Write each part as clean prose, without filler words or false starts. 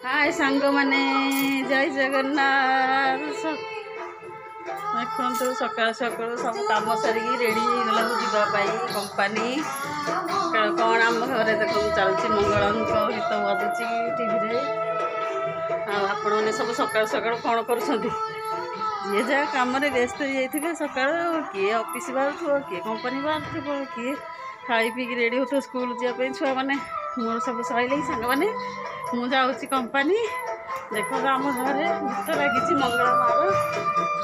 हाय सांग मैंने जय जगन्नाथ देखु सकाल सकाल सब कम सारिकी रेडी होगला जावाई कंपानी कौन आम घर देख चलती मंगल गीत बजुची टीवी आपण मैंने सब सकाल सकाल कौन कर जी जहाँ कम व्यस्त हो जाइए सका किए ऑफिस बाहर किए कंपानी बाहर किए खाई पी रेडी हो स्कूल जावाई छुआ मैंने मोर सब सैल सांग मैंने मु जाऊँगी कंपानी देख आम घर गीत लगी मंगल मार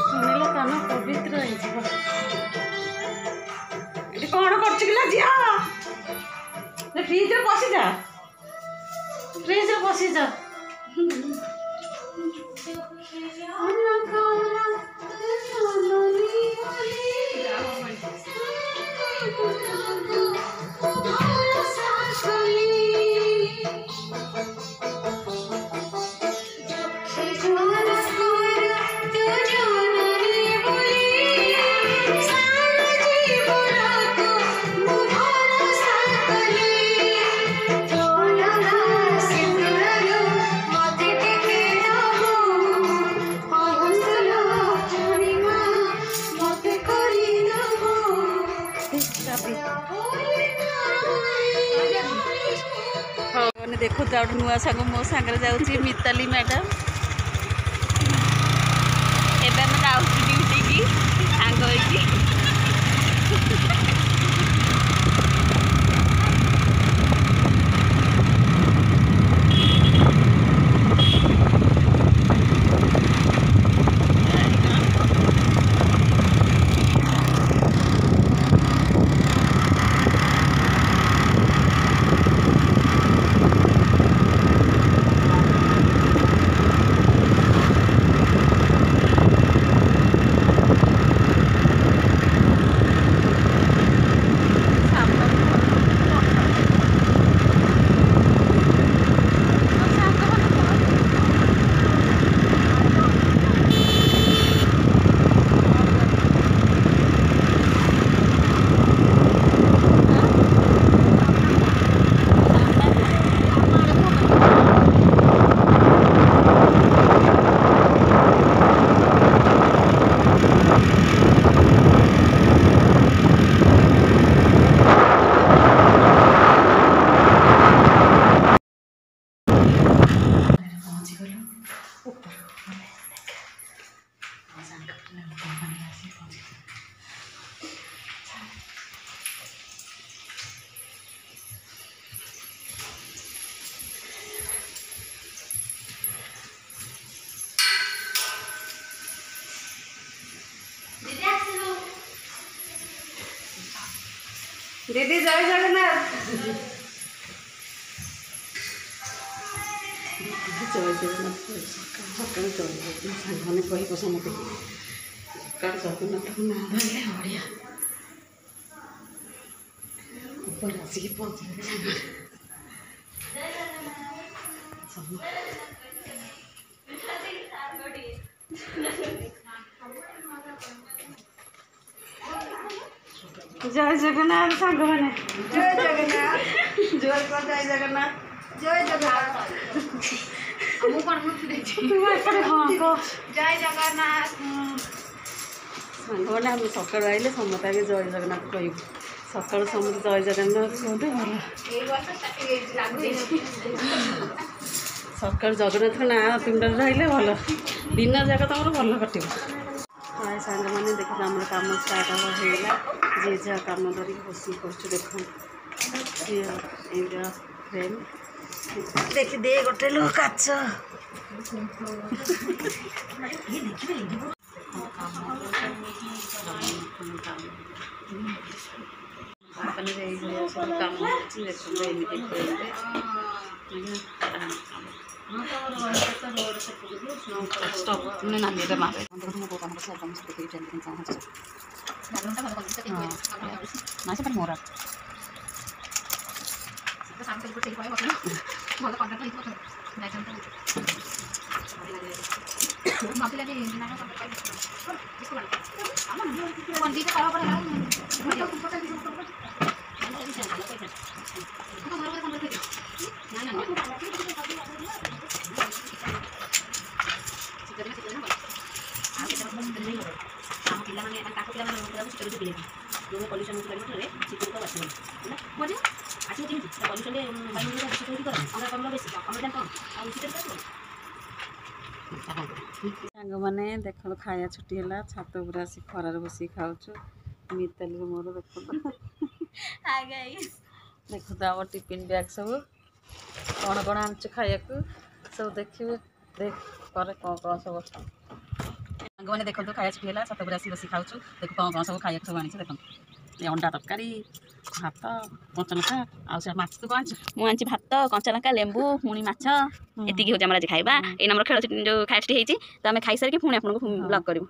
शुणिले कान पवित्र कौन कर फ्रिज पशि जा फ्रिज पशि जा देखो गोटे नुआ सांग मो सांगे जाऊँगी मिताली मैडम एवं जाऊँ ड्यूटी की सांग हो दीदी जय जगन्नाथ जय जगन्नाथ सकाल चल सांग मैंने कह समझे सकाल जगन्नाथ को ना धरले बढ़िया ऊपर आसिक पहुँचे सब जय जगन्नाथ सांग मैंने जय जगन्नाथ जोर कर जय जगन्नाथ जय जगन्नाथ जय जगन्नाथ सांग मैंने आम सकाल आइले समस्त आगे जय जगन्नाथ कह सकाल समस्त जय जगन्नाथ कहते भल सकाल जगन्नाथ ना तुंड रही भल दिन जाक तुम भल कट हाय सांग मैंने देख आम कम स्टार्ट होगा जी जहाँ कम धरिक बस कर देख फ्रेम देखी दे गोटे लो काच सब कम स्टॉप नानी मारे ना से मोर ପଲ୍ୟୁସନ୍ ପରିବର୍ତ୍ତନରେ ଶୀତଋତୁ ଆସିବନି ହେଲା ମଜା ଆସିବ କେମିତି ପଲ୍ୟୁସନରେ ବାୟୁମଣ୍ଡଳ ଦୂଷିତ ହୋଇକି ଗରମ ଅଙ୍ଗାରକାମ୍ଳ ବେଶୀ ଅମ୍ଳଜାନ କମ୍ ଆଉ ଶୀତଋତୁ ଆସିବ। ସାଙ୍ଗମାନେ ଦେଖନ୍ତୁ ଖାଇବା ଛୁଟି ହେଲା ଛାତ ଉପରେ ଆସି ଖରାରେ ବସିକି ଖାଉଛୁ ମିତାଲିର ମୋର ଦେଖନ୍ତୁ ଦେଖନ୍ତୁ ଆମ ଟିଫିନ୍ ବ୍ୟାଗ୍ ସବୁ କ'ଣ କ'ଣ ଆଣିଛୁ ଖାଇବାକୁ ସବୁ ଦେଖିବୁ ଦେଖ ପରେ କ'ଣ ସବୁ ସାଙ୍ଗମାନେ ଦେଖନ୍ତୁ ଖାଇବା ଛୁଟି ହେଲା ଛାତ ଉପରେ ଆସି ବସି ଖାଉଛୁ ଦେଖୁ କ'ଣ ସବୁ ଖାଇବାକୁ ସବୁ ଆଣିଛୁ ଦେଖନ୍ତୁ ଏ ଅଣ୍ଡା ତରକାରୀ ଭାତ କଞ୍ଚାଲଙ୍କା ଆଉ ସେ ମାଛ ତୁ କ'ଣ ଆଣିଛୁ? ମୁଁ ଆଣିଛି ଭାତ କଞ୍ଚାଲଙ୍କା ଲେମ୍ବୁ ପୁଣି ମାଛ ଏତିକି ହେଉଛି ଆମର ଆଜି ଖାଇବା ଏଇ ଆମର ଖେଳ ଯେଉଁ ଖାଇବା ଛୁଟି ହେଇଛି ତ ଆମେ ଖାଇସାରିକି ପୁଣି ଆପଣଙ୍କୁ ବ୍ଲଗ୍ କରିବୁ।